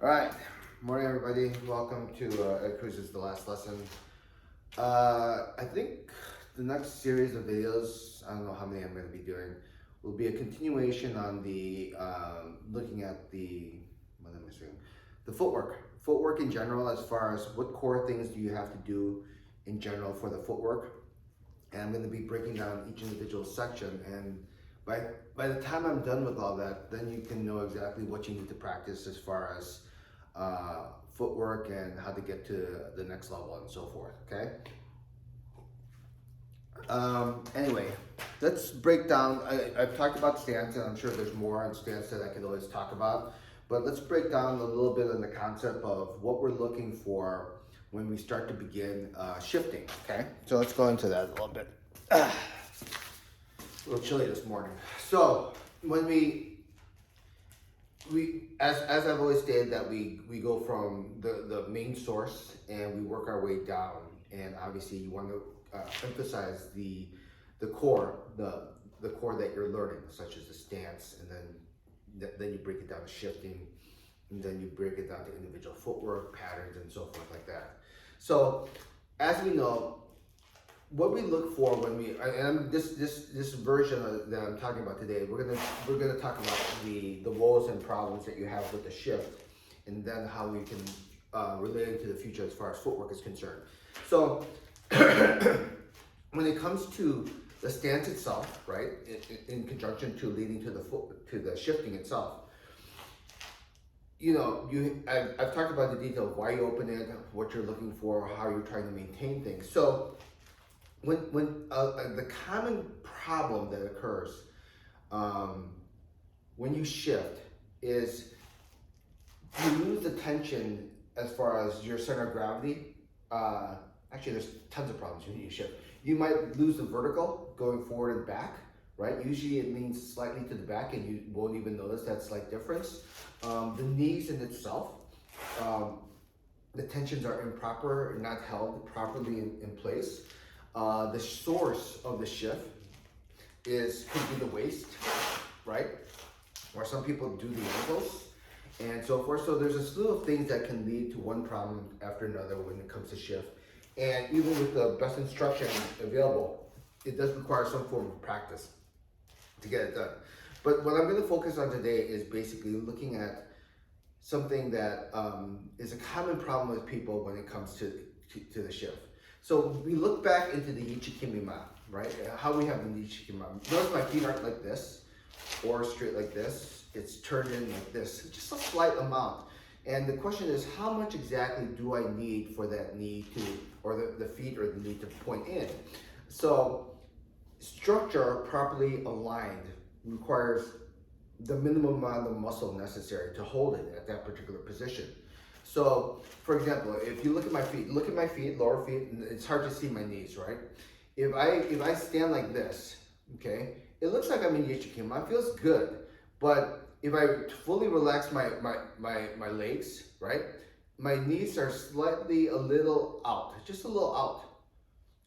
All right, morning everybody. Welcome to Ed Cruz's The Last Lesson. I think the next series of videos, I don't know how many I'm going to be doing, will be a continuation on the looking at what am I saying? The footwork in general, as far as what core things do you have to do in general for the footwork. And I'm going to be breaking down each individual section, and by the time I'm done with all that, then you can know exactly what you need to practice as far as footwork and how to get to the next level and so forth. Okay. Anyway, let's break down. I've talked about stance, and I'm sure there's more on stance that I could always talk about. But let's break down a little bit on the concept of what we're looking for when we start to begin shifting. Okay, so let's go into that a little bit. A little chilly this morning. So when we as I've always stated, that we go from the main source and we work our way down, and obviously you want to emphasize the core, the core that you're learning, such as the stance, and then you break it down to shifting, and then you break it down to individual footwork patterns and so forth like that. So as we know, what we look for when we, and this version that I'm talking about today, we're gonna talk about the woes and problems that you have with the shift, and then how we can relate it to the future as far as footwork is concerned. So when it comes to the stance itself, right, in conjunction to leading to the shifting itself, you know, I've talked about the detail of why you open it, what you're looking for, how you're trying to maintain things. So when the common problem that occurs when you shift is you lose the tension as far as your center of gravity. Actually, there's tons of problems when you shift. You might lose the vertical going forward and back, right? Usually it leans slightly to the back and you won't even notice that slight difference. The knees in itself, the tensions are improper, not held properly in place. The source of the shift could be the waist, right? Or some people do the ankles and so forth. So there's a slew of things that can lead to one problem after another when it comes to shift. And even with the best instruction available, it does require some form of practice to get it done. But what I'm going to focus on today is basically looking at something that is a common problem with people when it comes to the shift. So we look back into the Ichikimima, right? How we have the Ichikimima. Notice my feet aren't like this or straight like this. It's turned in like this, just a slight amount. And the question is, how much exactly do I need for that knee to, or the feet or the knee to point in? So structure properly aligned requires the minimum amount of muscle necessary to hold it at that particular position. So, for example, if you look at my feet, lower feet, and it's hard to see my knees, right? If I stand like this, okay, it looks like I'm in Yichikima. It feels good, but if I fully relax my legs, right, my knees are slightly a little out, just a little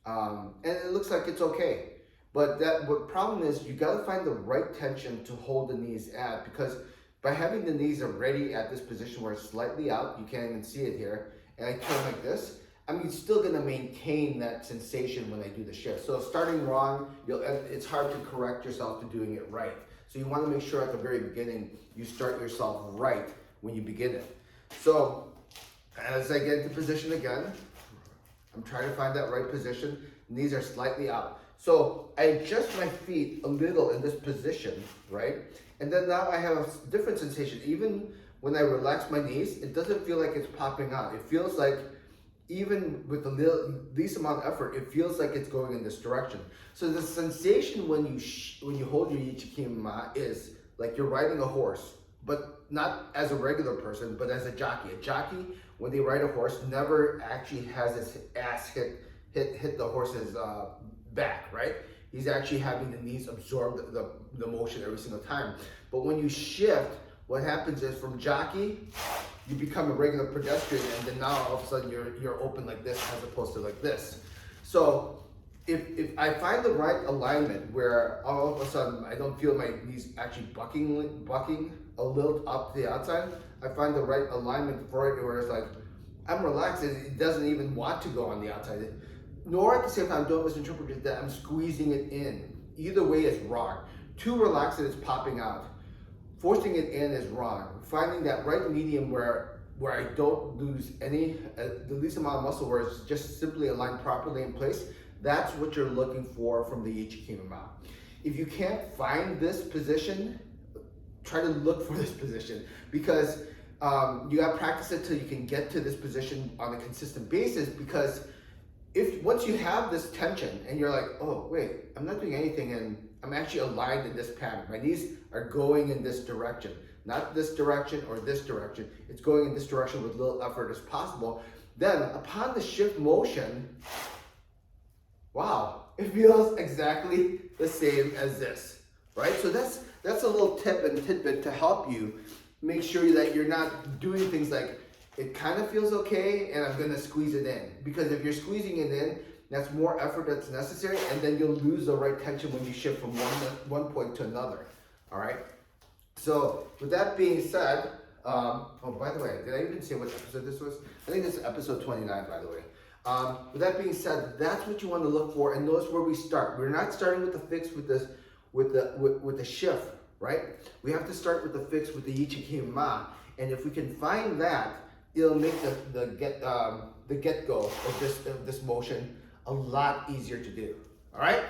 out, and it looks like it's okay. But what problem is, you got to find the right tension to hold the knees at, because by having the knees already at this position where it's slightly out, you can't even see it here, and I turn like this, I'm still gonna maintain that sensation when I do the shift. So starting wrong, it's hard to correct yourself to doing it right. So you wanna make sure at the very beginning, you start yourself right when you begin it. So as I get into position again, I'm trying to find that right position. Knees are slightly out. So I adjust my feet a little in this position, right? And then now I have a different sensation. Even when I relax my knees, it doesn't feel like it's popping out. It feels like, even with the least amount of effort, it feels like it's going in this direction. So the sensation when you hold your Ichikima is like you're riding a horse, but not as a regular person, but as a jockey. A jockey, when they ride a horse, never actually has his ass hit the horse's back, right? He's actually having the knees absorb the motion every single time. But when you shift, what happens is, from jockey, you become a regular pedestrian, and then now all of a sudden you're open like this as opposed to like this. So if I find the right alignment where all of a sudden I don't feel my knees actually bucking a little up to the outside, I find the right alignment for it where it's like I'm relaxed and it doesn't even want to go on the outside. Nor at the same time, don't misinterpret that I'm squeezing it in. Either way is wrong. Too relaxed and it's popping out. Forcing it in is wrong. Finding that right medium where I don't lose any, the least amount of muscle where it's just simply aligned properly in place, that's what you're looking for from the Ichikima. If you can't find this position, try to look for this position because you got to practice it till you can get to this position on a consistent basis because if once you have this tension and you're like, oh wait, I'm not doing anything and I'm actually aligned in this pattern. My knees are going in this direction, not this direction or this direction. It's going in this direction with little effort as possible. Then upon the shift motion, wow, it feels exactly the same as this, right? So that's a little tip and tidbit to help you make sure that you're not doing things like it kind of feels okay and I'm gonna squeeze it in. Because if you're squeezing it in, that's more effort that's necessary and then you'll lose the right tension when you shift from one point to another, all right? So with that being said, oh, by the way, did I even say what episode this was? I think this is episode 29, by the way. With that being said, that's what you want to look for, and notice where we start. We're not starting with the fix with this, with the shift, right? We have to start with the fix with the Ichikima, and if we can find that, it'll make the get-go of this motion a lot easier to do. All right.